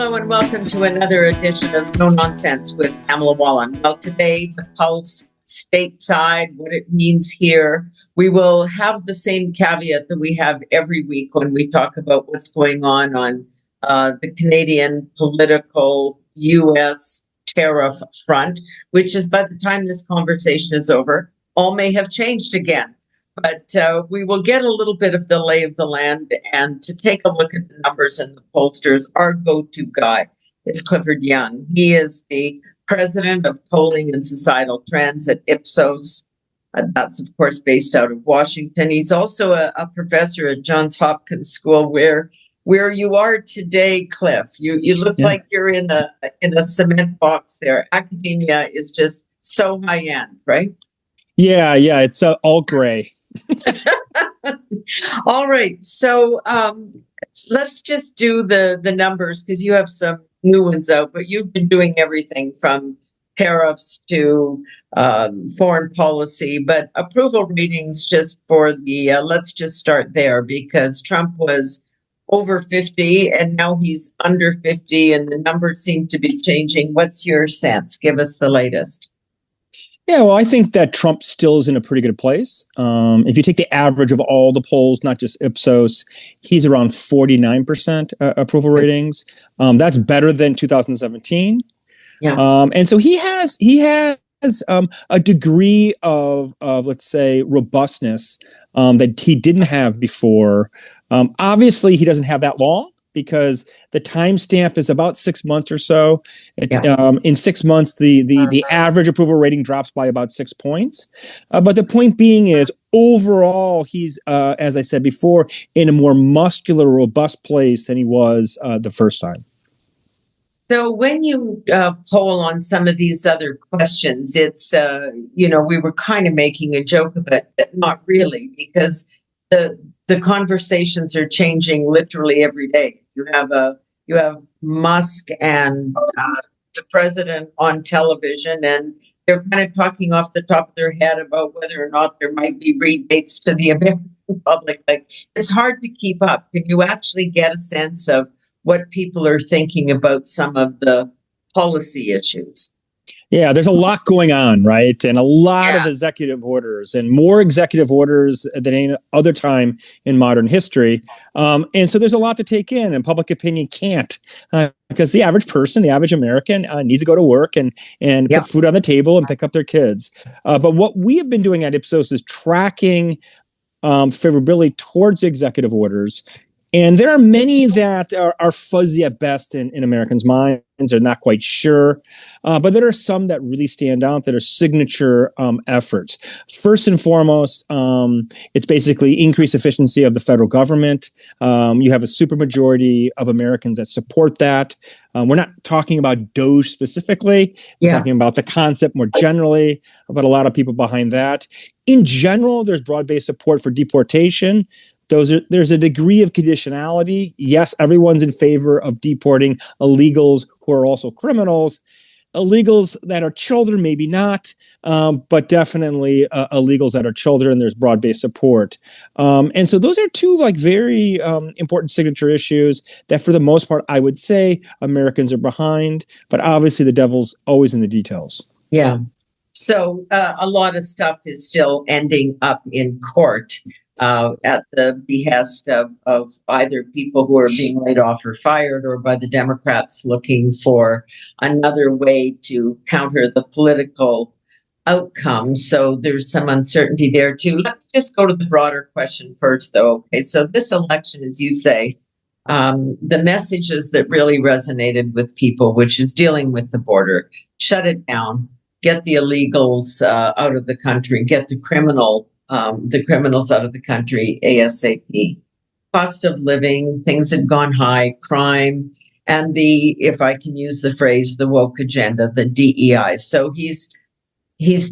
Hello and welcome to another edition of No Nonsense with Pamela Wallen. Well, today, the pulse stateside, what it means here. We will have the same caveat that we have every week when we talk about what's going on the Canadian political U.S. tariff front, which is by the time this conversation is over, all may have changed again. But we will get a little bit of the lay of the land, and to take a look at the numbers and the pollsters, our go-to guy is Clifford Young. He is the president of Polling and Societal Trends at Ipsos. That's, of course, based out of Washington. He's also a professor at Johns Hopkins School, where you are today, Cliff. You look like you're in a cement box there. Academia is just so high end, right? Yeah, it's all gray. All right. So let's just do the numbers, because you have some new ones out, but you've been doing everything from tariffs to foreign policy. But approval ratings, just for the, let's just start there, because Trump was over 50 and now he's under 50 and the numbers seem to be changing. What's your sense? Give us the latest. Yeah, well, I think that Trump still is in a pretty good place. If you take the average of all the polls, not just Ipsos, he's around 49% approval ratings. That's better than 2017. Yeah. And so he has a degree of let's say robustness that he didn't have before. Obviously, he doesn't have that long, because the timestamp is about 6 months or so. In 6 months, the average approval rating drops by about 6 points. But the point being is, overall, he's, as I said before, in a more muscular, robust place than he was the first time. So when you poll on some of these other questions, it's, we were kind of making a joke of it, but not really, because the conversations are changing literally every day. You have Musk and the president on television, and they're kind of talking off the top of their head about whether or not there might be rebates to the American public. Like, it's hard to keep up. Can you actually get a sense of what people are thinking about some of the policy issues? Yeah, there's a lot going on, right? And a lot of executive orders, and more executive orders than any other time in modern history. And so there's a lot to take in, and public opinion can't, because the average person, the average American, needs to go to work and put food on the table and pick up their kids. But what we have been doing at Ipsos is tracking favorability towards executive orders. And there are many that are fuzzy at best in Americans' minds. They're not quite sure. But there are some that really stand out that are signature efforts. First and foremost, it's basically increased efficiency of the federal government. You have a supermajority of Americans that support that. We're not talking about DOGE specifically. We're talking about the concept more generally, but a lot of people behind that. In general, there's broad-based support for deportation. There's a degree of conditionality. Yes, everyone's in favor of deporting illegals who are also criminals. Illegals that are children, maybe not, but definitely illegals that are children. There's broad-based support. And so those are two very important signature issues that, for the most part, I would say Americans are behind. But obviously, the devil's always in the details. Yeah. So a lot of stuff is still ending up in court. At the behest of either people who are being laid off or fired, or by the Democrats looking for another way to counter the political outcome. So there's some uncertainty there too. Let's just go to the broader question first, though. Okay, so this election, as you say, the messages that really resonated with people, which is dealing with the border, shut it down, get the illegals out of the country, get the criminals out of the country ASAP. Cost of living, things had gone high, crime, and if I can use the phrase, the woke agenda, the DEI. So he's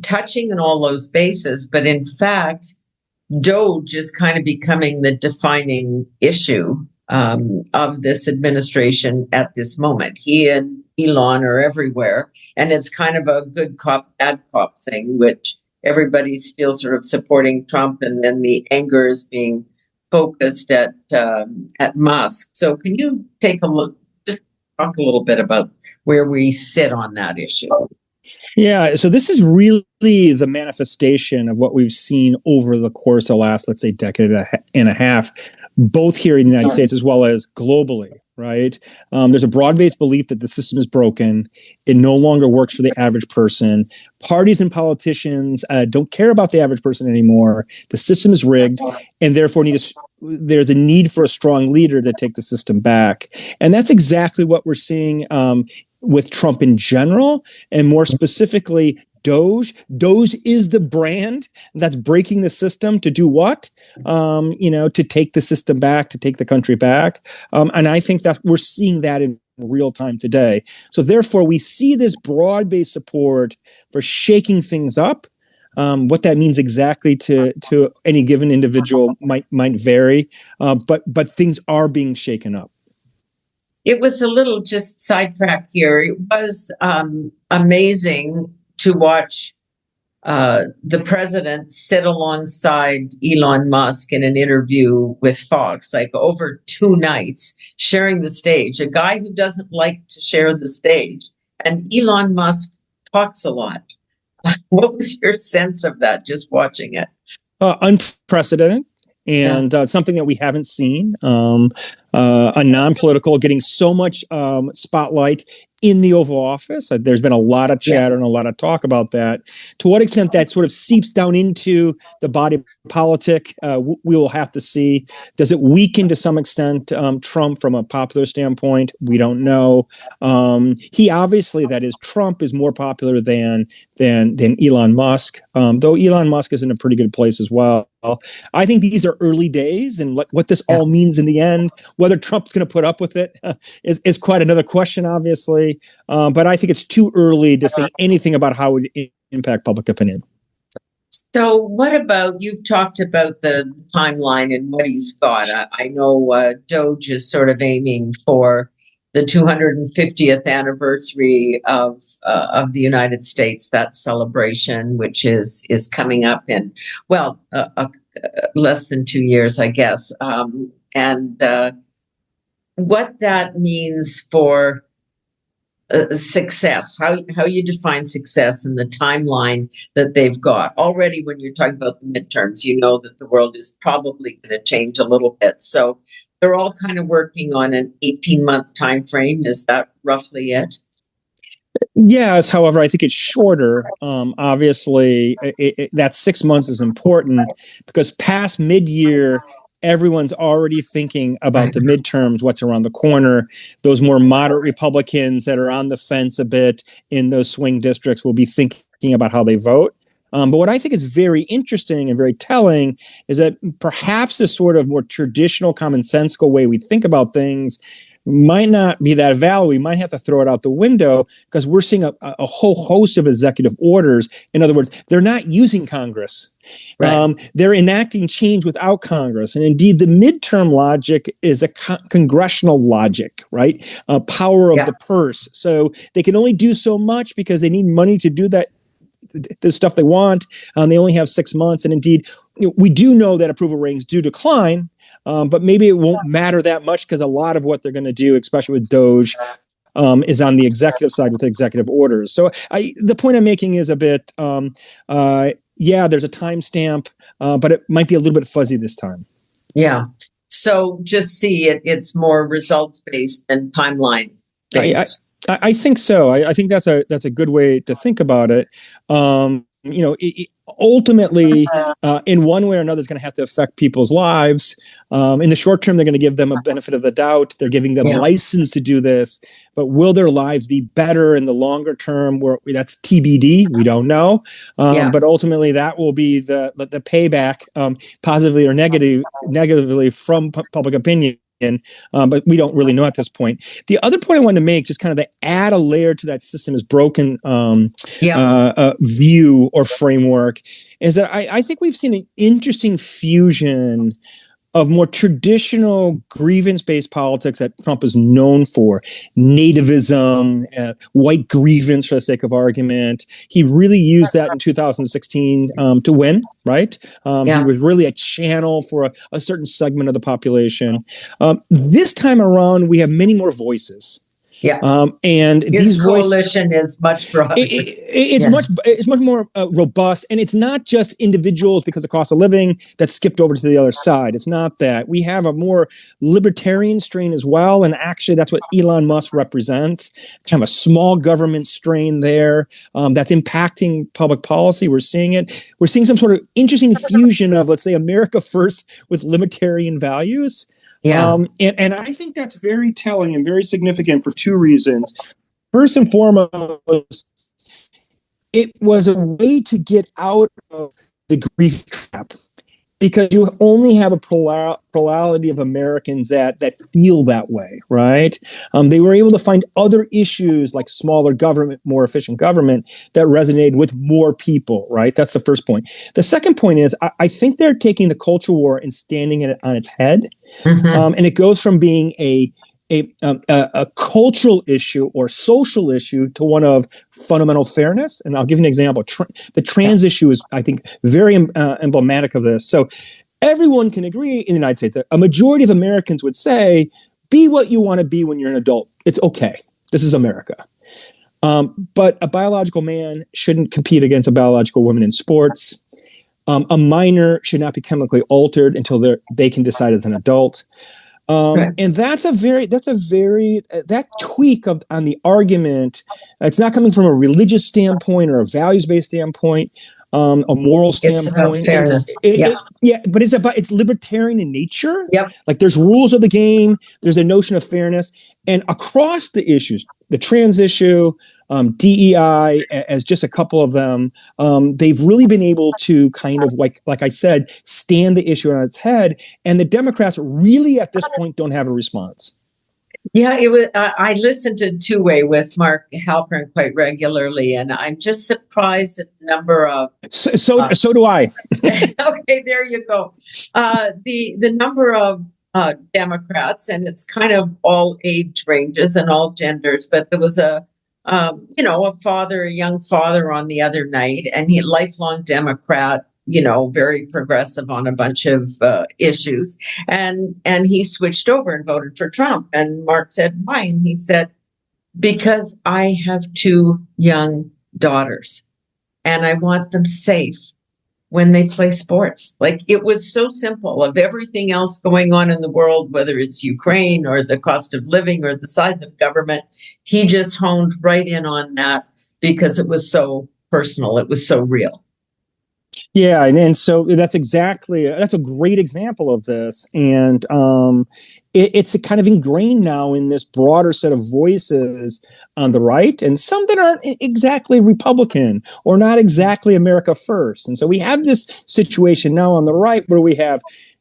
touching on all those bases, but in fact, DOGE is kind of becoming the defining issue of this administration at this moment. He and Elon are everywhere, and it's kind of a good cop, bad cop thing, which everybody's still sort of supporting Trump, and then the anger is being focused at Musk. So can you take a look, just talk a little bit about where we sit on that issue. Yeah, so this is really the manifestation of what we've seen over the course of the last, let's say, decade and a half, both here in the United States as well as globally, right? There's a broad-based belief that the system is broken. It no longer works for the average person. Parties and politicians don't care about the average person anymore. The system is rigged, and therefore there's a need for a strong leader to take the system back. And that's exactly what we're seeing with Trump in general, and more specifically, DOGE. DOGE is the brand that's breaking the system to do what? To take the system back, to take the country back. And I think that we're seeing that in real time today. So therefore, we see this broad-based support for shaking things up. What that means exactly to any given individual might vary, but things are being shaken up. It was a little just sidetrack here. It was amazing to watch the president sit alongside Elon Musk in an interview with Fox, like over 2 nights, sharing the stage. A guy who doesn't like to share the stage. And Elon Musk talks a lot. What was your sense of that, just watching it? Unprecedented. And something that we haven't seen, a non-political getting so much spotlight in the Oval Office. There's been a lot of chatter and a lot of talk about that. To what extent that sort of seeps down into the body politic, we will have to see. Does it weaken to some extent Trump from a popular standpoint? We don't know. He obviously, that is, Trump is more popular than Elon Musk, though Elon Musk is in a pretty good place as well. I think these are early days, and what this all means in the end, whether Trump's going to put up with it, is quite another question, obviously. But I think it's too early to say anything about how it would impact public opinion. So what about, you've talked about the timeline and what he's got. I know DOGE is sort of aiming for the 250th anniversary of the United States, that celebration, which is coming up in, less than 2 years, I guess. And what that means for success, how you define success and the timeline that they've got. Already when you're talking about the midterms, you know that the world is probably going to change a little bit. So they're all kind of working on an 18-month time frame. Is that roughly it? Yes, however, I think it's shorter. Obviously, that 6 months is important because past mid-year, everyone's already thinking about the midterms, what's around the corner. Those more moderate Republicans that are on the fence a bit in those swing districts will be thinking about how they vote. But what I think is very interesting and very telling is that perhaps this sort of more traditional commonsensical way we think about things might not be that valid. We might have to throw it out the window because we're seeing a whole host of executive orders. In other words, they're not using Congress. They're enacting change without Congress. And indeed, the midterm logic is a congressional logic, right? Power of the purse. So they can only do so much because they need money to do that. The stuff they want, they only have 6 months. And indeed, we do know that approval ratings do decline, but maybe it won't matter that much because a lot of what they're going to do, especially with DOGE, is on the executive side with executive orders. So the point I'm making is a bit, there's a timestamp, but it might be a little bit fuzzy this time. Yeah. So just see it's more results-based than timeline-based. I think so. I think that's a good way to think about it. Ultimately, in one way or another, is going to have to affect people's lives. In the short term, they're going to give them a benefit of the doubt. They're giving them license to do this. But will their lives be better in the longer term? That's TBD. We don't know. But ultimately, that will be the payback, positively or negatively from public opinion. But we don't really know at this point. The other point I wanted to make, just kind of to add a layer to that system is broken view or framework, is that I think we've seen an interesting fusion of more traditional grievance-based politics that Trump is known for, nativism, white grievance for the sake of argument. He really used that in 2016 to win, right? He was really a channel for a certain segment of the population. This time around, we have many more voices. Yeah. And His these coalition is much broader. It's much more robust, and it's not just individuals because of cost of living that skipped over to the other side. It's not that. We have a more libertarian strain as well, and actually that's what Elon Musk represents, kind of a small government strain there that's impacting public policy. We're seeing it. We're seeing some sort of interesting fusion of, let's say, America first with libertarian values. Yeah. And I think that's very telling and very significant for two reasons. First and foremost, it was a way to get out of the grief trap, because you only have a plurality of Americans that feel that way, right? They were able to find other issues like smaller government, more efficient government that resonated with more people, right? That's the first point. The second point is I think they're taking the culture war and standing it on its head. Mm-hmm. And it goes from being a cultural issue or social issue to one of fundamental fairness. And I'll give you an example. The trans issue is, I think, very emblematic of this. So everyone can agree in the United States, a majority of Americans would say, be what you want to be when you're an adult. It's okay. This is America. But a biological man shouldn't compete against a biological woman in sports. A minor should not be chemically altered until they can decide as an adult. Right. And that tweak on the argument, it's not coming from a religious standpoint or a values-based standpoint, a moral standpoint. It's about fairness. But it's libertarian in nature. Yep. Like there's rules of the game. There's a notion of fairness, and across the issues, the trans issue, DEI, as just a couple of them, they've really been able to kind of, like I said, stand the issue on its head. And the Democrats really, at this point, don't have a response. Yeah, it was. I listen to Two Way with Mark Halpern quite regularly, and I'm just surprised at the number of. So do I. Okay, there you go. The number of Democrats, and it's kind of all age ranges and all genders, but there was a young father on the other night, and he, lifelong Democrat, very progressive on a bunch of issues. And he switched over and voted for Trump. And Mark said, why? And he said, because I have two young daughters and I want them safe when they play sports. Like, it was so simple. Of everything else going on in the world, whether it's Ukraine or the cost of living or the size of government, he just honed right in on that because it was so personal. It was so real. Yeah, and so that's a great example of this, and it's kind of ingrained now in this broader set of voices on the right, and some that aren't exactly Republican or not exactly America First. And so we have this situation now on the right where we have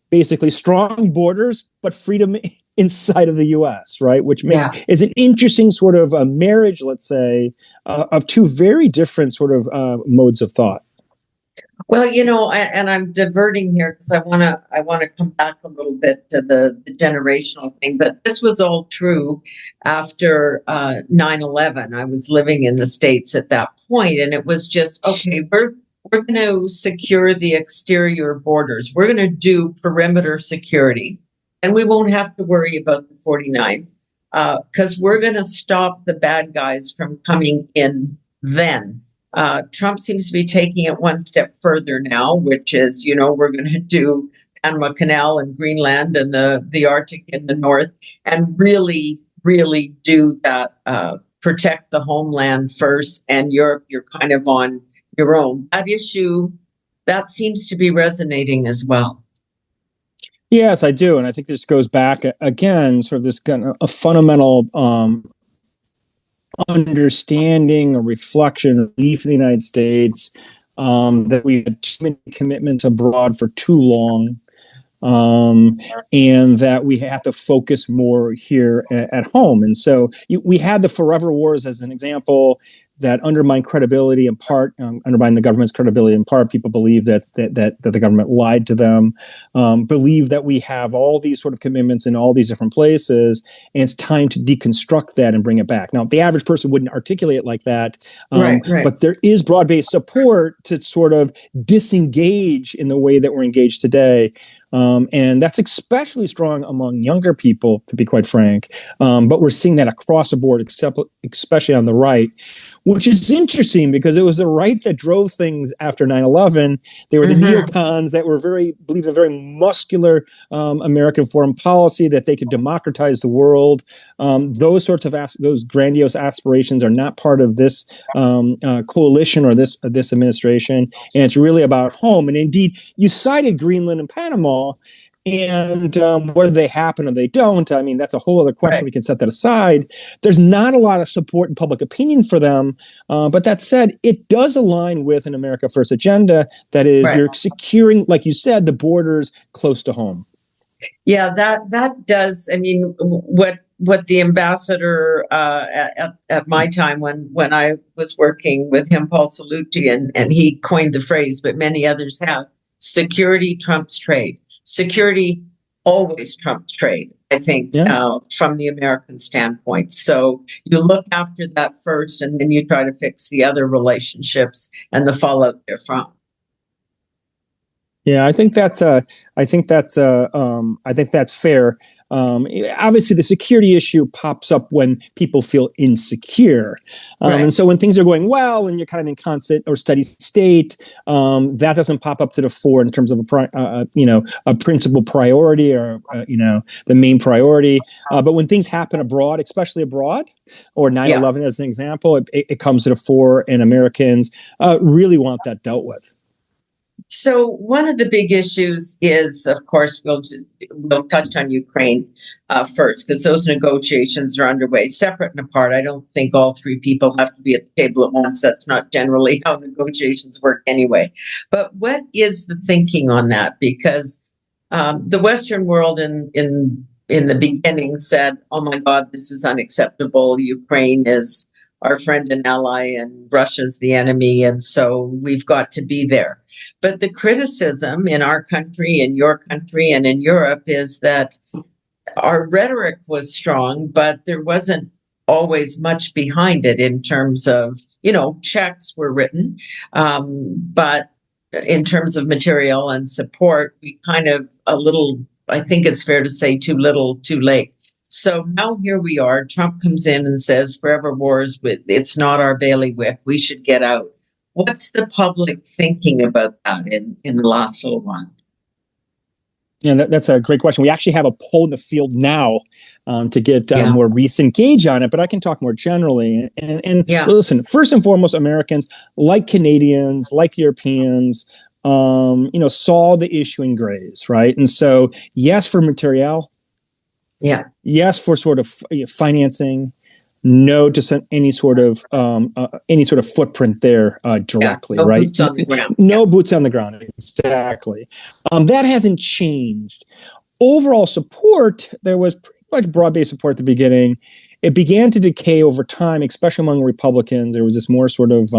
basically strong borders but freedom inside of the U.S., right? Which is an interesting sort of a marriage, let's say, of two very different sort of modes of thought. Well, and I'm diverting here because I want to come back a little bit to the generational thing. But this was all true after 9/11. I was living in the States at that point, and it was just, okay, we're going to secure the exterior borders. We're going to do perimeter security, and we won't have to worry about the 49th because we're going to stop the bad guys from coming in then. Trump seems to be taking it one step further now, which is, we're going to do Panama Canal and Greenland and the Arctic in the north and really, really do that, protect the homeland first, and Europe, you're kind of on your own. That issue, that seems to be resonating as well. Yes, I do. And I think this goes back again, sort of this kind of a fundamental understanding, a reflection, a belief in the United States that we had too many commitments abroad for too long, and that we have to focus more here at home. And so we had the forever wars as an example. that undermine credibility in part, undermine the government's credibility in part. People believe that the government lied to them, believe that we have all these sort of commitments in all these different places, and it's time to deconstruct that and bring it back. Now, the average person wouldn't articulate it like that, Right. but there is broad-based support to sort of disengage in the way that we're engaged today. And that's especially strong among younger people, to be quite frank. But we're seeing that across the board, especially on the right, which is interesting because it was the right that drove things after 9/11. They were the neocons that were believed a very muscular American foreign policy, that they could democratize the world. Those sorts of those grandiose aspirations are not part of this coalition or this administration, and it's really about home. And indeed, you cited Greenland and Panama. And whether they happen or they don't, I mean, that's a whole other question. Right. We can set that aside. There's not a lot of support in public opinion for them. But that said, it does align with an America First agenda. That is, you're securing, like you said, the borders close to home. Yeah, that does. I mean, what the ambassador at my time when I was working with him, Paul Salluti, and he coined the phrase, but many others have, security trumps trade. Security always trumps trade, I think, from the American standpoint. So you look after that first, and then you try to fix the other relationships and the fallout therefrom. Yeah, I think that's fair. Obviously, the security issue pops up when people feel insecure, and so when things are going well and you're kind of in constant or steady state, that doesn't pop up to the fore in terms of a principal priority or the main priority. But when things happen abroad, especially abroad, or 9/11 as an example, it comes to the fore, and Americans really want that dealt with. So one of the big issues is, of course, we'll touch on Ukraine first, because those negotiations are underway, separate and apart. I don't think all three people have to be at the table at once. That's not generally how negotiations work anyway. But what is the thinking on that? Because the Western world in the beginning said, "Oh my God, this is unacceptable. Ukraine is our friend and ally, and Russia's the enemy, and so we've got to be there." But the criticism in our country, in your country, and in Europe is that our rhetoric was strong, but there wasn't always much behind it in terms of, checks were written. But in terms of material and support, we kind of I think it's fair to say, too little, too late. So now here we are. Trump comes in and says, forever wars, it's not our bailiwick. We should get out. What's the public thinking about that in the last little while? Yeah, that's a great question. We actually have a poll in the field now to get more recent gauge on it, but I can talk more generally. And listen, first and foremost, Americans, like Canadians, like Europeans, saw the issue in grays, right? And so, yes, for material. Yeah. Yes, for sort of financing. No to any sort of footprint there directly, right? Boots on the ground. No boots on the ground, exactly. That hasn't changed. Overall support, there was pretty much broad-based support at the beginning. It began to decay over time, especially among Republicans. There was this more sort of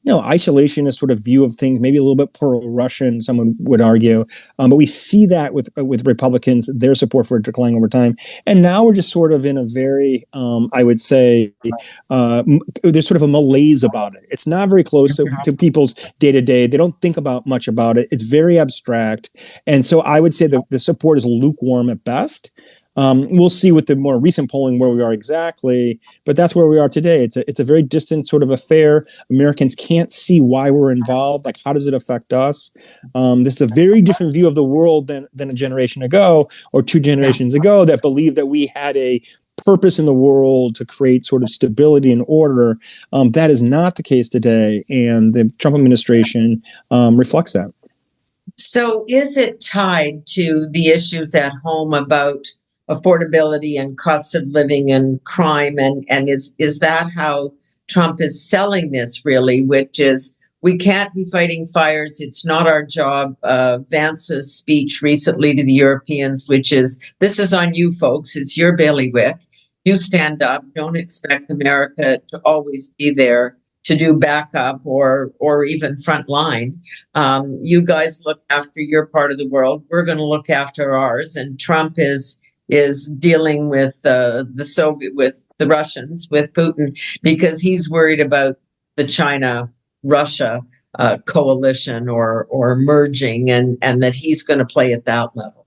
isolationist sort of view of things, maybe a little bit pro-Russian, someone would argue. But we see that with Republicans, their support for it declining over time. And now we're just sort of in a very, I would say, there's sort of a malaise about it. It's not very close to people's day-to-day. They don't think about much about it. It's very abstract. And so I would say that the support is lukewarm at best. We'll see with the more recent polling where we are exactly, but that's where we are today. It's a very distant sort of affair. Americans can't see why we're involved. Like, how does it affect us? This is a very different view of the world than a generation ago or two generations ago that believed that we had a purpose in the world to create sort of stability and order. That is not the case today, and the Trump administration reflects that. So is it tied to the issues at home about affordability and cost of living and crime, and is that how Trump is selling this, really, which is, we can't be fighting fires, it's not our job. Vance's speech recently to the Europeans, which is, this is on you folks, it's your bailiwick, you stand up. Don't expect America to always be there to do backup or even front line. You guys look after your part of the world. We're going to look after ours. And Trump is dealing with with the Russians, with Putin, because he's worried about the China-Russia coalition or merging, and that he's going to play at that level.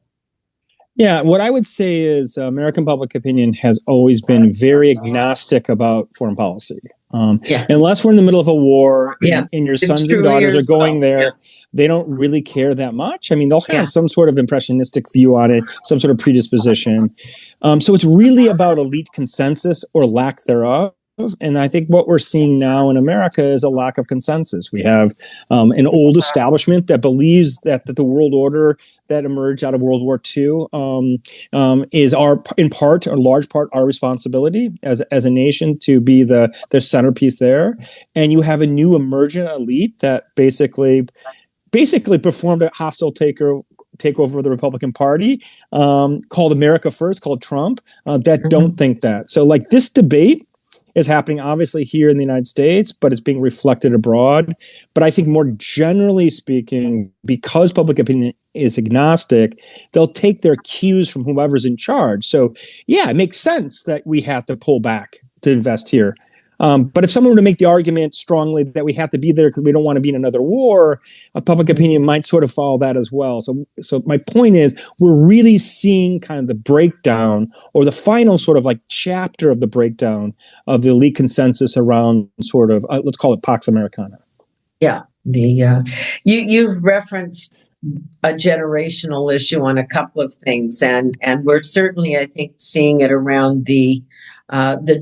Yeah, what I would say is American public opinion has always been very agnostic about foreign policy. Unless we're in the middle of a war and your sons and daughters are going there, they don't really care that much. I mean, they'll have some sort of impressionistic view on it, some sort of predisposition. So it's really about elite consensus or lack thereof. And I think what we're seeing now in America is a lack of consensus. We have an old establishment that believes that the world order that emerged out of World War II is in part or large part our responsibility as a nation to be the centerpiece there. And you have a new emergent elite that basically performed a hostile takeover of the Republican Party, called America First, called Trump, that don't think that. So like this debate is happening obviously here in the United States, but it's being reflected abroad. But I think more generally speaking, because public opinion is agnostic, they'll take their cues from whoever's in charge. So yeah, it makes sense that we have to pull back to invest here. But if someone were to make the argument strongly that we have to be there because we don't want to be in another war, public opinion might sort of follow that as well. So my point is, we're really seeing kind of the breakdown or the final sort of like chapter of the breakdown of the elite consensus around sort of, let's call it Pax Americana. Yeah. You've referenced a generational issue on a couple of things, and we're certainly, I think, seeing it around the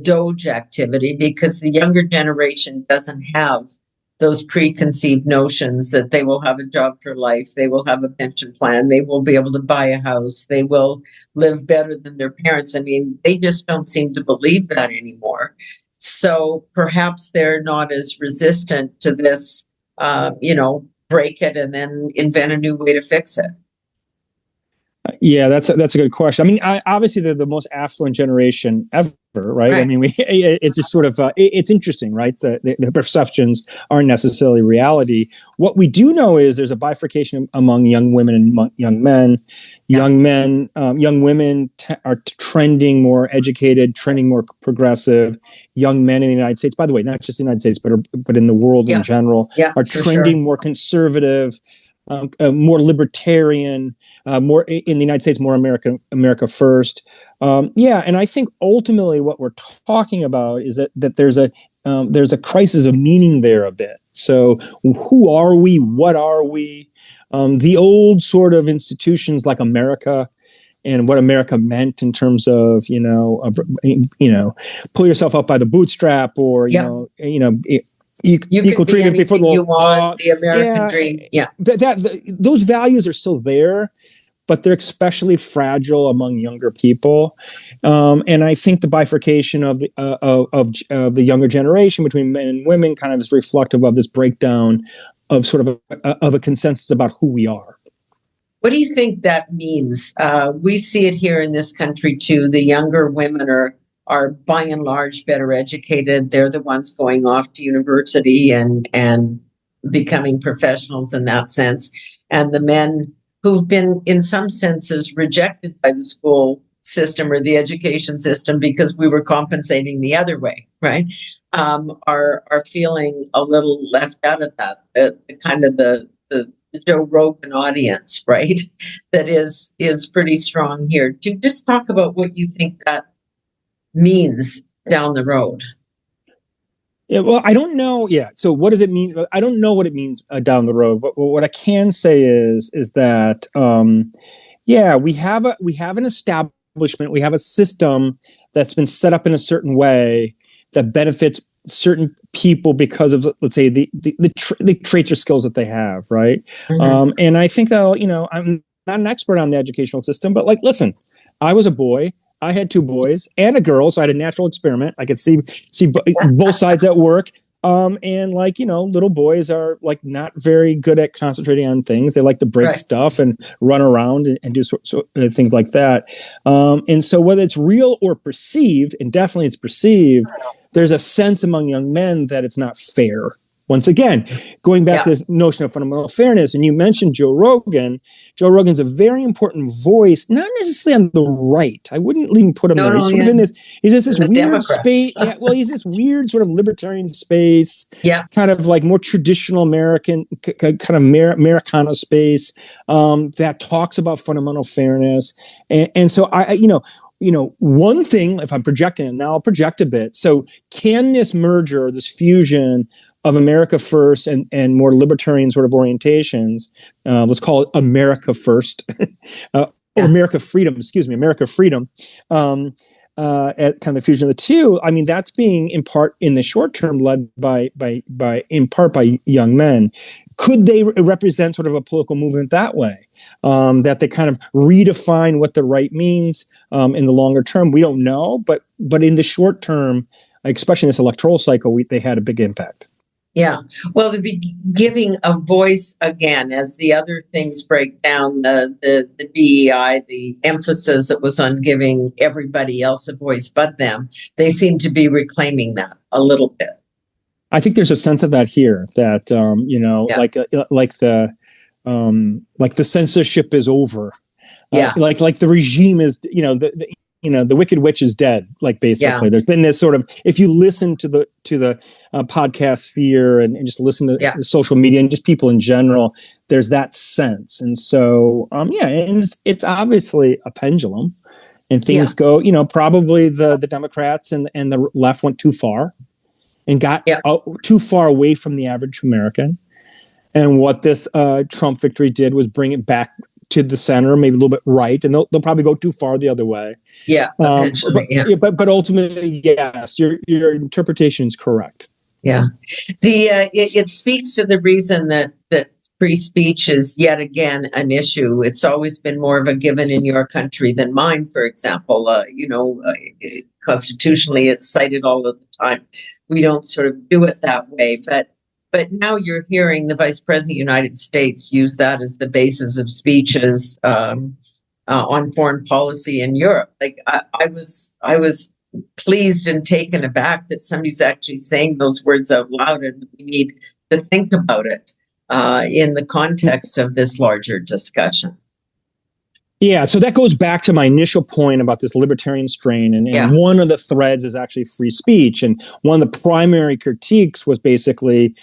DOGE activity, because the younger generation doesn't have those preconceived notions that they will have a job for life, they will have a pension plan, they will be able to buy a house, they will live better than their parents. I mean, they just don't seem to believe that anymore. So perhaps they're not as resistant to this, break it and then invent a new way to fix it. Yeah, that's a good question. I mean, obviously they're the most affluent generation ever, right? I mean, it's just sort of it's interesting, right? The perceptions aren't necessarily reality. What we do know is there's a bifurcation among young women and young men. Young women are trending more educated, trending more progressive. Young men in the United States, by the way, not just the United States, but in the world in general, are trending more conservative. More libertarian, more in the United States, more America first. And I think ultimately what we're talking about is that there's a crisis of meaning there a bit. So who are we? What are we? The old sort of institutions like America and what America meant in terms of pull yourself up by the bootstrap, or equal treatment before the law. You want the American dream. Yeah, those values are still there, but they're especially fragile among younger people. And I think the bifurcation of the younger generation between men and women kind of is reflective of this breakdown of sort of a consensus about who we are. What do you think that means? We see it here in this country too. The younger women are by and large better educated. They're the ones going off to university and becoming professionals in that sense. And the men who've been, in some senses, rejected by the school system or the education system because we were compensating the other way, right? Are feeling a little left out of that. The Joe Rogan audience, right? That is pretty strong here. To just talk about what you think that means down the road. Yeah, well, I don't know. Yeah. So what does it mean? I don't know what it means down the road. But what I can say is that, we have an establishment. We have a system that's been set up in a certain way that benefits certain people because of, let's say, the traits or skills that they have. Right. Mm-hmm. And I think that, I'm not an expert on the educational system, but listen, I was a boy. I had two boys and a girl, so I had a natural experiment. I could see both sides at work. And like, little boys are like not very good at concentrating on things. They like to break Right. stuff and run around and do things like that. And so whether it's real or perceived, and definitely it's perceived, there's a sense among young men that it's not fair. Once again, going back to this notion of fundamental fairness, and you mentioned Joe Rogan. Joe Rogan's a very important voice, not necessarily on the right. I wouldn't even put him there. He's sort of in this. He's this weird Democrats. space. Yeah, well, he's this weird sort of libertarian space. Yeah, kind of like more traditional American, kind of Americana space that talks about fundamental fairness. And so one thing, if I'm projecting it now, I'll project a bit. So can this merger, this fusion of America First and more libertarian sort of orientations, let's call it America First, or America Freedom, America Freedom, at kind of the fusion of the two. I mean, that's being in part in the short term led by young men. Could they represent sort of a political movement that way? That they kind of redefine what the right means in the longer term? We don't know, but in the short term, especially in this electoral cycle, they had a big impact. Yeah. Well, to be giving a voice again, as the other things break down, the DEI, the emphasis that was on giving everybody else a voice but them, they seem to be reclaiming that a little bit. I think there's a sense of that here that, like the censorship is over. Like the regime is, the Wicked Witch is dead. Like basically, there's been this sort of, if you listen to the podcast sphere and just listen to social media and just people in general, there's that sense. And so, and it's obviously a pendulum, and things go. Probably the Democrats and the left went too far, and got too far away from the average American. And what this Trump victory did was bring it back to the center, maybe a little bit right, and they'll probably go too far the other way. But ultimately, yes, your interpretation is correct. Yeah, it speaks to the reason that free speech is yet again an issue. It's always been more of a given in your country than mine, for example. Constitutionally, it's cited all of the time. We don't sort of do it that way, but now you're hearing the Vice President of the United States use that as the basis of speeches on foreign policy in Europe. Like I was pleased and taken aback that somebody's actually saying those words out loud, and we need to think about it in the context of this larger discussion. Yeah, so that goes back to my initial point about this libertarian strain, and one of the threads is actually free speech, and one of the primary critiques was basically,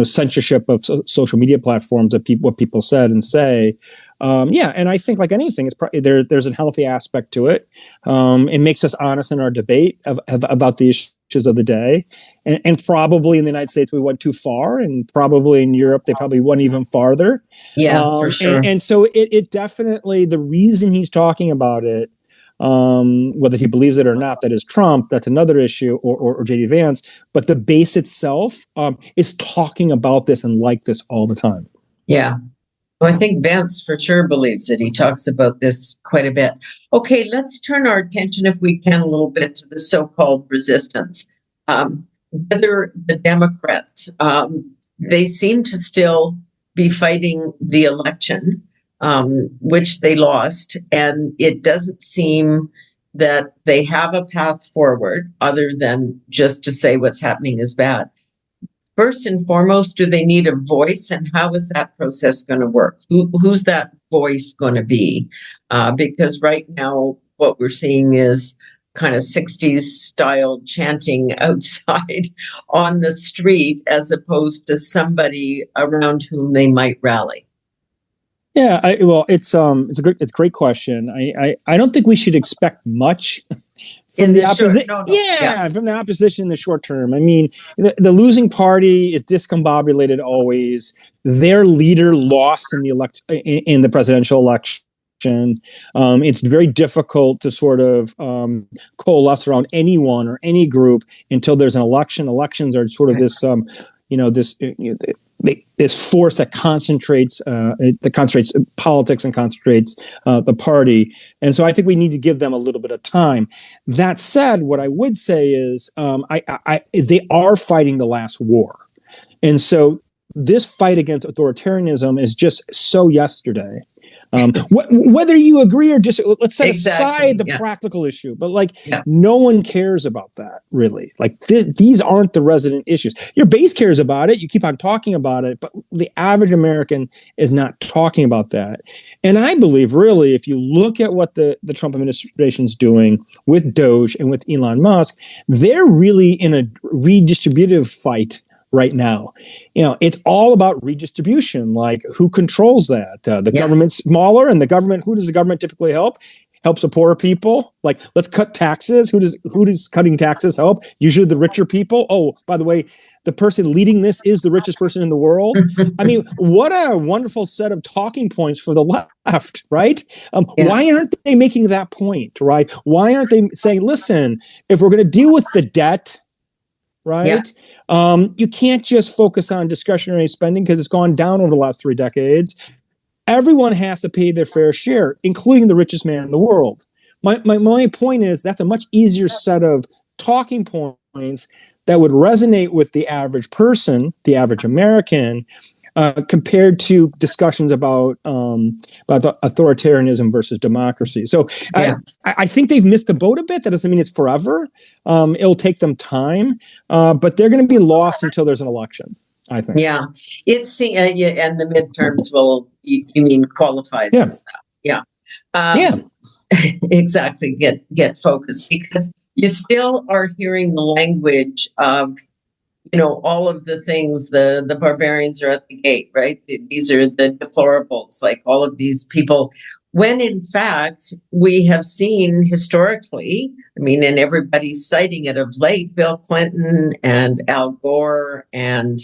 censorship of social media platforms, of what people said and say. And I think, like anything, there's a healthy aspect to it. It makes us honest in our debate about the issues of the day, and probably in the United States we went too far, and probably in Europe they probably went even farther. For sure. And so it definitely, the reason he's talking about it, whether he believes it or not, that is Trump, that's another issue, or JD Vance, but the base itself is talking about this and like this all the time. Yeah. Well, I think Vance for sure believes it. He talks about this quite a bit. Okay, let's turn our attention, if we can, a little bit to the so-called resistance. Whether the Democrats, they seem to still be fighting the election, which they lost, and it doesn't seem that they have a path forward other than just to say what's happening is bad. First and foremost, do they need a voice, and how is that process going to work? Who's that voice going to be? Because right now, what we're seeing is kind of 60s style chanting outside on the street, as opposed to somebody around whom they might rally. Yeah, it's a great question. I don't think we should expect much from the opposition. From the opposition in the short term. I mean, the losing party is discombobulated always. Their leader lost in the presidential election. It's very difficult to sort of coalesce around anyone or any group until there's an election. Elections are sort of this, this force that concentrates politics and concentrates the party. And so I think we need to give them a little bit of time. That said, what I would say is they are fighting the last war. And so this fight against authoritarianism is just so yesterday. Whether you agree or just let's set aside the practical issue, but no one cares about that really. These aren't the resident issues. Your base cares about it. You keep on talking about it, but the average American is not talking about that. And I believe really, if you look at what the Trump administration's doing with DOGE and with Elon Musk, they're really in a redistributive fight right now. It's all about redistribution. Who controls that? The government's smaller, and who does the government typically help? Helps the poorer people. Let's cut taxes. Who does cutting taxes help? Usually the richer people. Oh, by the way, the person leading this is the richest person in the world. I mean, what a wonderful set of talking points for the left, right? Why aren't they making that point, right? Why aren't they saying, listen, if we're going to deal with the debt, right? You can't just focus on discretionary spending because it's gone down over the last 3 decades. Everyone has to pay their fair share, including the richest man in the world. My point is that's a much easier set of talking points that would resonate with the average person, the average American, compared to discussions about the authoritarianism versus democracy. So I think they've missed the boat a bit. That doesn't mean it's forever. It'll take them time, but they're going to be lost until there's an election, I think. Yeah, and the midterms will, you mean qualifies and stuff. Exactly. Get focused, because you still are hearing the language of, all of the things, the barbarians are at the gate, right? These are the deplorables, all of these people, when in fact, we have seen historically, and everybody's citing it of late, Bill Clinton and Al Gore and,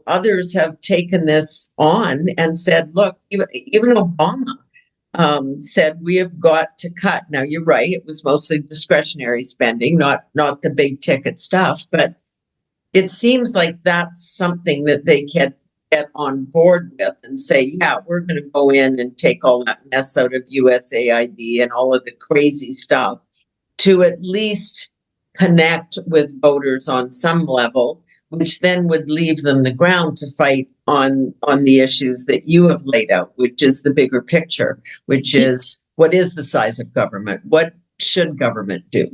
others have taken this on and said, look, even Obama said we have got to cut. Now, you're right. It was mostly discretionary spending, not the big ticket stuff, but it seems like that's something that they can get on board with and say, we're going to go in and take all that mess out of USAID and all of the crazy stuff to at least connect with voters on some level, which then would leave them the ground to fight on the issues that you have laid out, which is the bigger picture, which is what is the size of government? What should government do?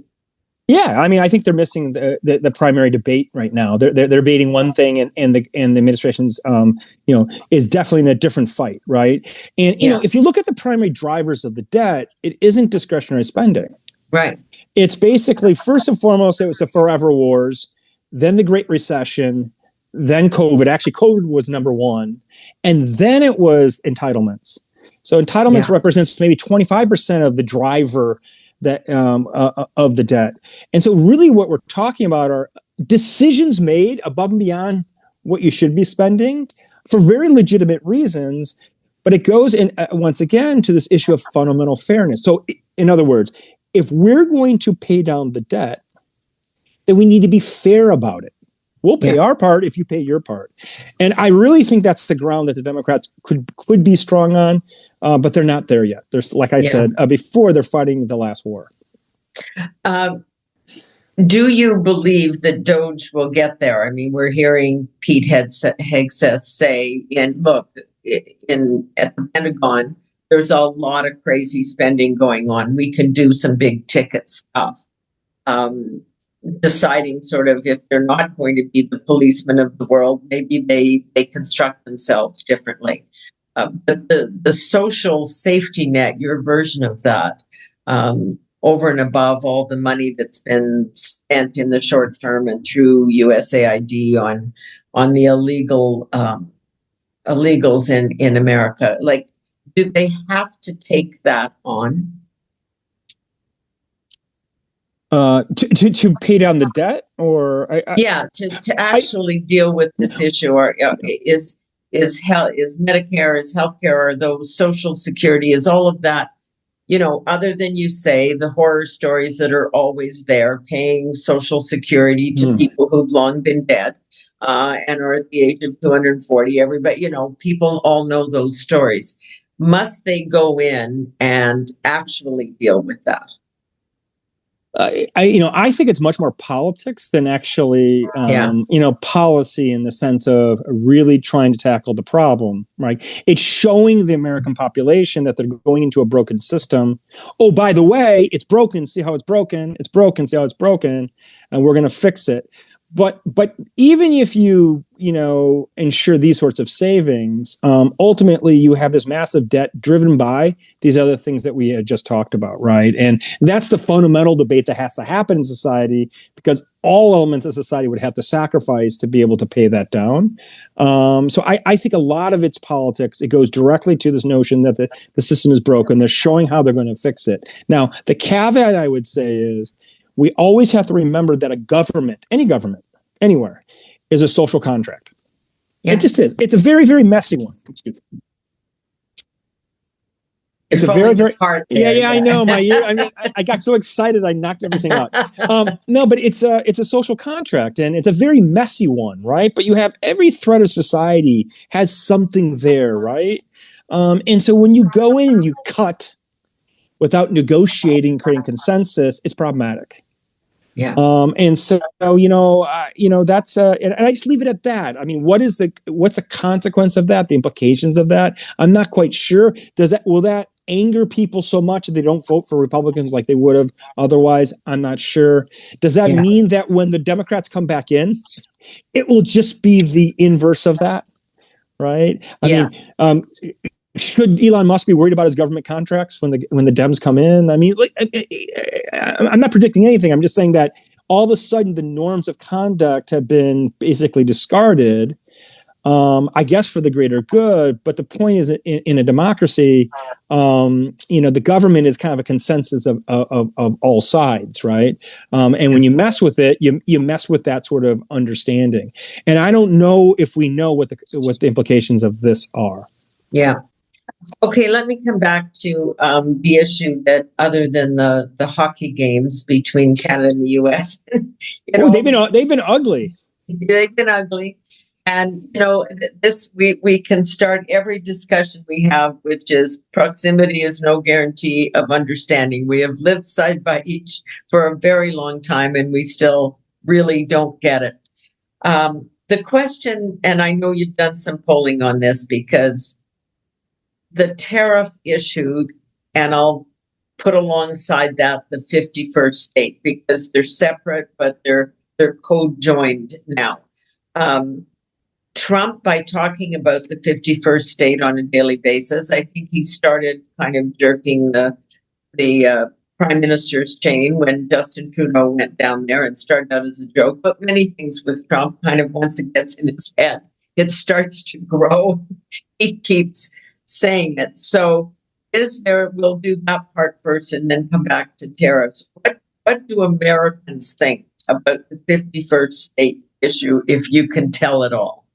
Yeah, I think they're missing the primary debate right now. They're debating one thing, and the administration's is definitely in a different fight, right? And if you look at the primary drivers of the debt, it isn't discretionary spending, right? It's basically first and foremost it was the forever wars, then the Great Recession, then COVID. Actually, COVID was number one, and then it was entitlements. So entitlements represents maybe 25% of the driver that of the debt. And so really what we're talking about are decisions made above and beyond what you should be spending for very legitimate reasons, but it goes in once again to this issue of fundamental fairness. So in other words, if we're going to pay down the debt, then we need to be fair about it. We'll pay our part if you pay your part. And I really think that's the ground that the Democrats could be strong on, but they're not there yet. There's, like I said before, they're fighting the last war. Do you believe that DOGE will get there? We're hearing Pete Hegseth say, and look, at the Pentagon, there's a lot of crazy spending going on. We can do some big ticket stuff. Deciding sort of if they're not going to be the policemen of the world, maybe they construct themselves differently. But the social safety net, your version of that, over and above all the money that's been spent in the short term and through USAID on the illegals in America, do they have to take that on? To pay down the debt, or to actually deal with this issue, or is Medicare, is healthcare, or those Social Security, is all of that, other than you say the horror stories that are always there, paying Social Security to people who've long been dead, and are at the age of 240. Everybody, people all know those stories. Must they go in and actually deal with that? I think it's much more politics than actually, policy in the sense of really trying to tackle the problem, right? It's showing the American population that they're going into a broken system. Oh, by the way, it's broken. See how it's broken. It's broken. See how it's broken. And we're going to fix it. But even if you ensure these sorts of savings, ultimately you have this massive debt driven by these other things that we had just talked about, right? And that's the fundamental debate that has to happen in society, because all elements of society would have to sacrifice to be able to pay that down. So I think a lot of it's politics. It goes directly to this notion that the system is broken. They're showing how they're going to fix it. Now, the caveat I would say is, we always have to remember that a government, any government, anywhere, is a social contract. Yeah. It just is. It's a very, very messy one. Excuse me. It's a very, very hard. Yeah. I know. I got so excited I knocked everything out. No, but it's a social contract, and it's a very messy one, right? But you have every thread of society has something there, right? And so when you go in and you cut without negotiating, creating consensus, it's problematic. Yeah. And so, that's, and I just leave it at that. I mean, what's the consequence of that? The implications of that? I'm not quite sure. Will that anger people so much that they don't vote for Republicans like they would have otherwise? I'm not sure. Does that mean that when the Democrats come back in, it will just be the inverse of that? Right. I mean, should Elon Musk be worried about his government contracts when the Dems come in? I mean, I'm not predicting anything. I'm just saying that all of a sudden the norms of conduct have been basically discarded, I guess for the greater good. But the point is, in a democracy, the government is kind of a consensus of all sides, right? And when you mess with it, you mess with that sort of understanding. And I don't know if we know what the implications of this are. Yeah. Okay, let me come back to the issue that, other than the hockey games between Canada and the U.S., they've been ugly. They've been ugly, and this we can start every discussion we have, which is proximity is no guarantee of understanding. We have lived side by each for a very long time, and we still really don't get it. The question, and I know you've done some polling on this, because the tariff issue, and I'll put alongside that the 51st state, because they're separate, but they're co-joined now. Trump, by talking about the 51st state on a daily basis, I think he started kind of jerking the prime minister's chain when Justin Trudeau went down there, and started out as a joke. But many things with Trump, kind of once it gets in his head, it starts to grow. He keeps saying it. So we'll do that part first and then come back to tariffs. What do Americans think about the 51st state issue, if you can tell at all?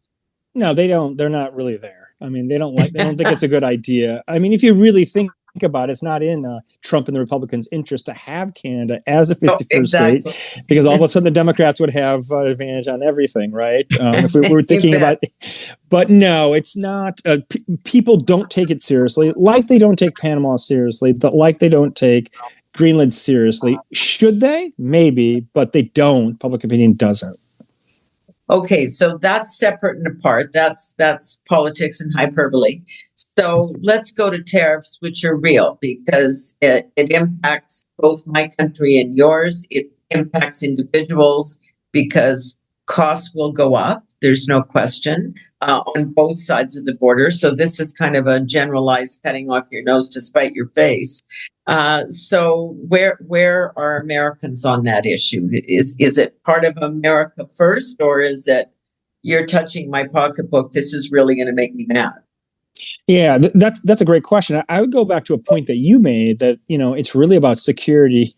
No, they don't. They're not really there. I mean, they don't think it's a good idea. I mean, if you really think about it, it's not in Trump and the Republicans' interest to have Canada as a 51st state, because all of a sudden the Democrats would have advantage on everything, right? If we were thinking about it. But no, it's not. People don't take it seriously, like they don't take Panama seriously, but like they don't take Greenland seriously. Should they? Maybe, but they don't. Public opinion doesn't. Okay, so that's separate and apart. That's politics and hyperbole. So let's go to tariffs, which are real, because it impacts both my country and yours. It impacts individuals because costs will go up. There's no question on both sides of the border. So this is kind of a generalized cutting off your nose to spite your face. So where are Americans on that issue? Is it part of America first, or is it, you're touching my pocketbook, this is really going to make me mad? Yeah, that's a great question. I would go back to a point that you made, that it's really about security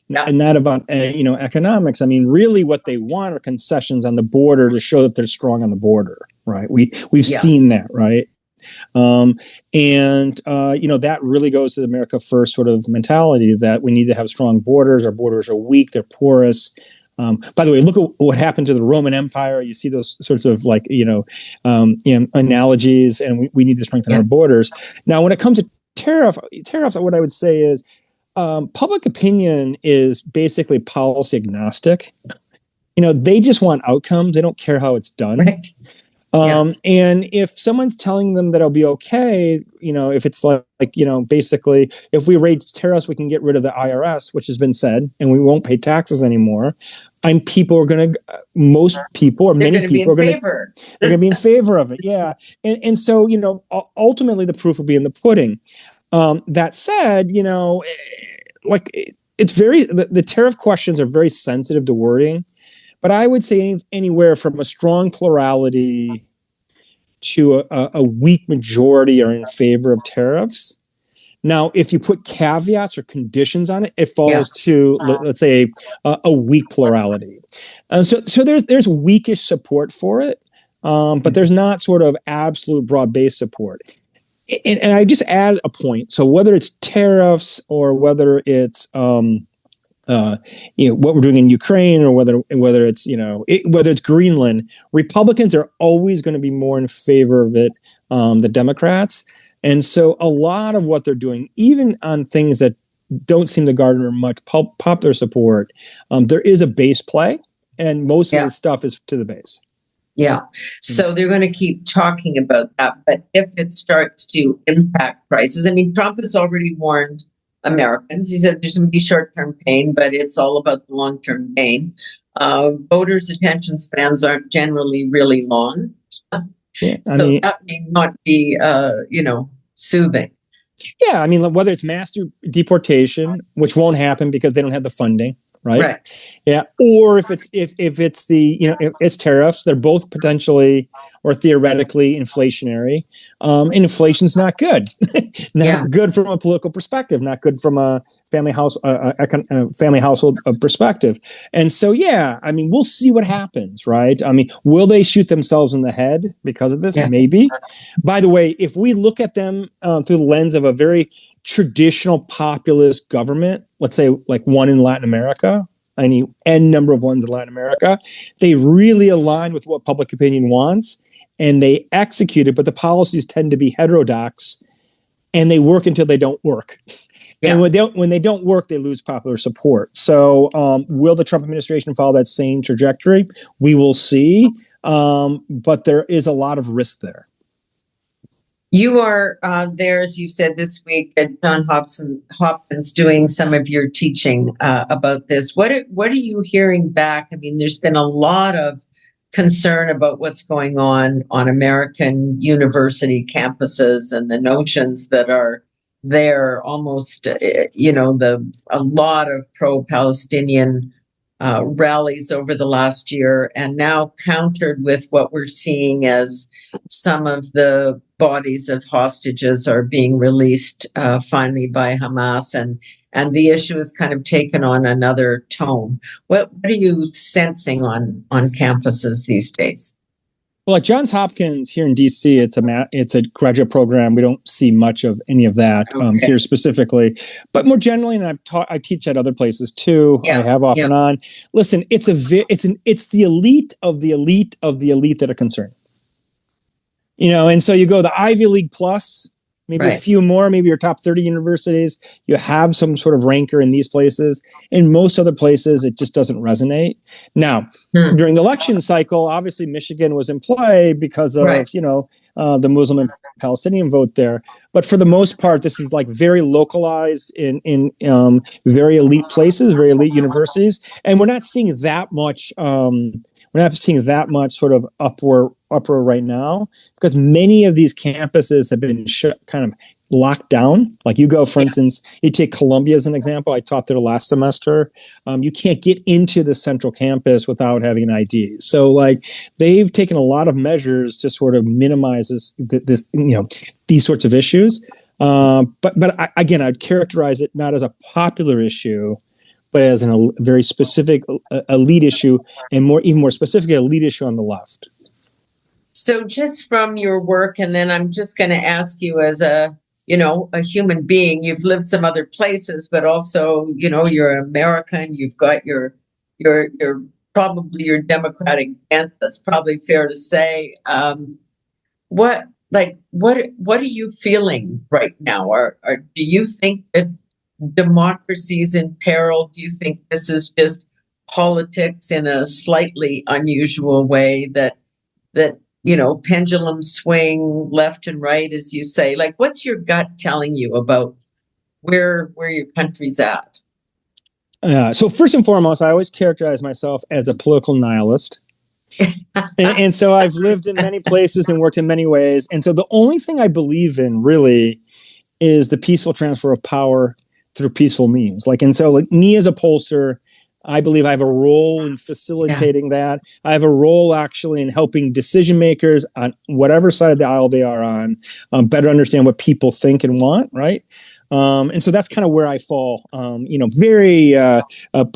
and not about economics. I mean, really, what they want are concessions on the border to show that they're strong on the border, right? We've seen that, right? That really goes to the America First sort of mentality, that we need to have strong borders. Our borders are weak, they're porous. By the way, look at what happened to the Roman Empire. You see those sorts of analogies, and we need to strengthen our borders. Now, when it comes to tariffs, what I would say is public opinion is basically policy agnostic. They just want outcomes. They don't care how it's done. Right. And if someone's telling them that it'll be okay, if it's basically, if we raise tariffs, we can get rid of the IRS, which has been said, and we won't pay taxes anymore. Many people are going to be in favor of it. Yeah. And so, ultimately the proof will be in the pudding. That said, the tariff questions are very sensitive to wording. But I would say anywhere from a strong plurality to a weak majority are in favor of tariffs. Now, if you put caveats or conditions on it, it falls to, let's say, a weak plurality. So there's weakish support for it, but there's not sort of absolute broad-based support. And I just add a point. So whether it's tariffs or whether it's what we're doing in Ukraine, or whether it's Greenland, Republicans are always going to be more in favor of it than Democrats. And so a lot of what they're doing, even on things that don't seem to garner much popular support, there is a base play, and most of the stuff is to the base. Yeah. So they're going to keep talking about that. But if it starts to impact prices, Trump has already warned Americans. He said there's going to be short-term pain, but it's all about the long-term gain. Voters' attention spans aren't generally really long. That may not be, soothing. Yeah, whether it's mass deportation, which won't happen because they don't have the funding, right? Yeah, or if it's tariffs, they're both potentially or theoretically inflationary. And inflation's not good, good from a political perspective, not good from a family household perspective. And so, we'll see what happens, right? Will they shoot themselves in the head because of this? Yeah. Maybe. By the way, if we look at them through the lens of a very traditional populist government, let's say like one in Latin America, any N number of ones in Latin America, they really align with what public opinion wants, and they execute it, but the policies tend to be heterodox, and they work until they don't work. Yeah. And when they don't work, they lose popular support. So will the Trump administration follow that same trajectory? We will see, but there is a lot of risk there. You are there, as you said, this week at Johns Hopkins doing some of your teaching about this. What are you hearing back? There's been a lot of concern about what's going on American university campuses and the notions that are there, almost, a lot of pro-Palestinian rallies over the last year, and now countered with what we're seeing as some of the bodies of hostages are being released finally by Hamas, and the issue has kind of taken on another tone. What are you sensing on campuses these days? Well, at Johns Hopkins here in D.C., it's a graduate program. We don't see much of any of that here specifically, but more generally, and I teach at other places too. I have off and on. Listen, it's the elite of the elite of the elite that are concerned. And so you go the Ivy League plus, maybe a few more, maybe your top 30 universities. You have some sort of rancor in these places. In most other places, it just doesn't resonate. Now, during the election cycle, obviously Michigan was in play because of, the Muslim and Palestinian vote there. But for the most part, this is like very localized in very elite places, very elite universities. And we're not seeing that much sort of uproar right now, because many of these campuses have been kind of locked down. Like you go, for instance, you take Columbia as an example. I taught there last semester. You can't get into the central campus without having an ID. So like they've taken a lot of measures to sort of minimize these sorts of issues. But again, I'd characterize it not as a popular issue, but as a very specific elite issue, and even more specifically, a elite issue on the left. So just from your work, and then I'm just going to ask you as a human being, you've lived some other places, but also, you're American, you've got your you're probably your Democratic bent. That's probably fair to say. What are you feeling right now? Or do you think that democracy is in peril? Do you think this is just politics in a slightly unusual way that pendulum swing left and right, as you say? Like, what's your gut telling you about where your country's at? So first and foremost, I always characterize myself as a political nihilist. and so I've lived in many places and worked in many ways. And so the only thing I believe in really is the peaceful transfer of power through peaceful means. Like me as a pollster, I believe I have a role in facilitating that. I have a role actually in helping decision makers on whatever side of the aisle they are on better understand what people think and want, right? And so that's kind of where I fall, very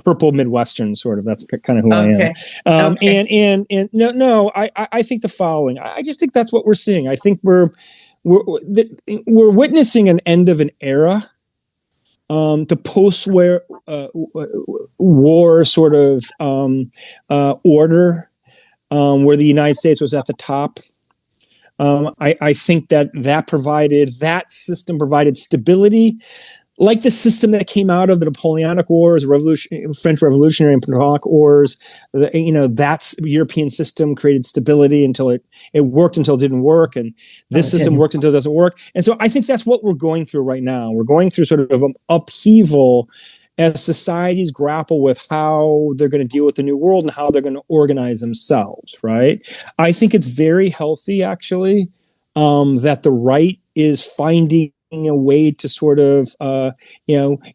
purple Midwestern sort of. That's kind of who I am. And no, I think the following. I just think that's what we're seeing. I think we're witnessing an end of an era. The post-war sort of order where the United States was at the top. I think that system provided stability, like the system that came out of the Napoleonic Wars, French Revolutionary and Napoleonic Wars. That's the European system created stability until it worked until it didn't work, and this system worked until it doesn't work. And so I think that's what we're going through right now. We're going through sort of an upheaval as societies grapple with how they're going to deal with the new world and how they're going to organize themselves, right? I think it's very healthy, actually, that the right is finding a way to sort of,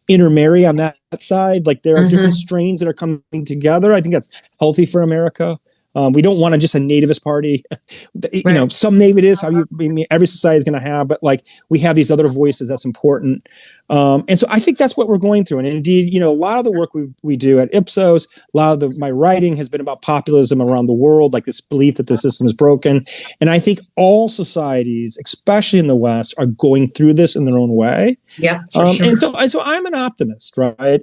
intermarry on that side. Like there are different strains that are coming together. I think that's healthy for America. We don't want just a nativist party. Some nativism, every society is going to have, but like we have these other voices. That's important. And so I think that's what we're going through. And indeed, a lot of the work we do at Ipsos, a lot of my writing has been about populism around the world, like this belief that the system is broken. And I think all societies, especially in the West, are going through this in their own way. Yeah, for sure. And so I'm an optimist, right?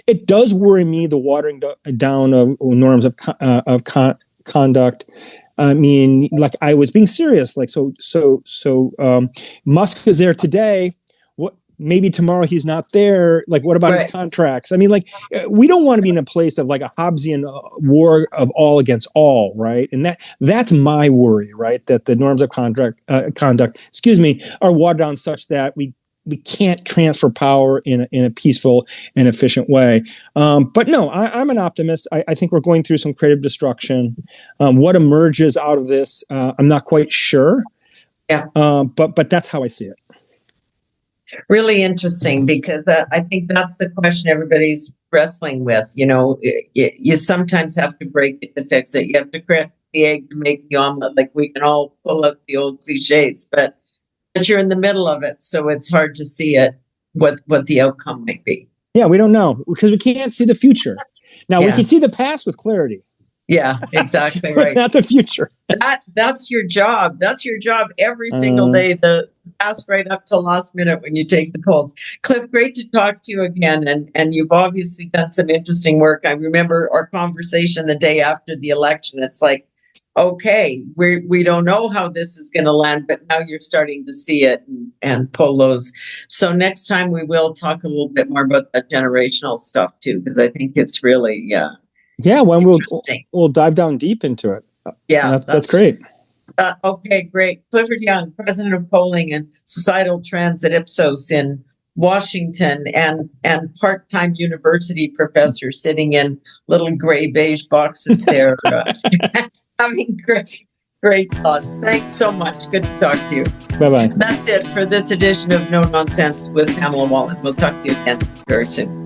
It does worry me, the watering down of norms of conduct. I mean, like I was being serious. Like so. Musk is there today. What? Maybe tomorrow he's not there. Like, what about his contracts? I mean, like we don't want to be in a place of like a Hobbesian war of all against all, right? And that's my worry, right? That the norms of conduct, are watered down such that we can't transfer power in a peaceful and efficient way. But no, I'm an optimist. I think we're going through some creative destruction. What emerges out of this, I'm not quite sure. Yeah. But that's how I see it. Really interesting, because I think that's the question everybody's wrestling with. You sometimes have to break it to fix it. You have to crack the egg to make the omelet. Like we can all pull up the old cliches, but you're in the middle of it, so it's hard to see what the outcome might be. Yeah, we don't know because we can't see the future. Now we can see the past with clarity. Yeah, exactly right. Not the future. That's your job. That's your job every single day. The past right up to last minute when you take the polls. Cliff, great to talk to you again, and you've obviously done some interesting work. I remember our conversation the day after the election. It's like, okay, we don't know how this is going to land, but now you're starting to see it and pull those. So next time we will talk a little bit more about that generational stuff too, because I think it's really when we'll dive down deep into it. Yeah, that's great. Okay, great. Clifford Young, president of polling and societal trends at Ipsos in Washington, and part-time university professor sitting in little gray beige boxes there. Having great thoughts. Thanks so much. Good to talk to you. Bye-bye. That's it for this edition of No Nonsense with Pamela Wallen. We'll talk to you again very soon.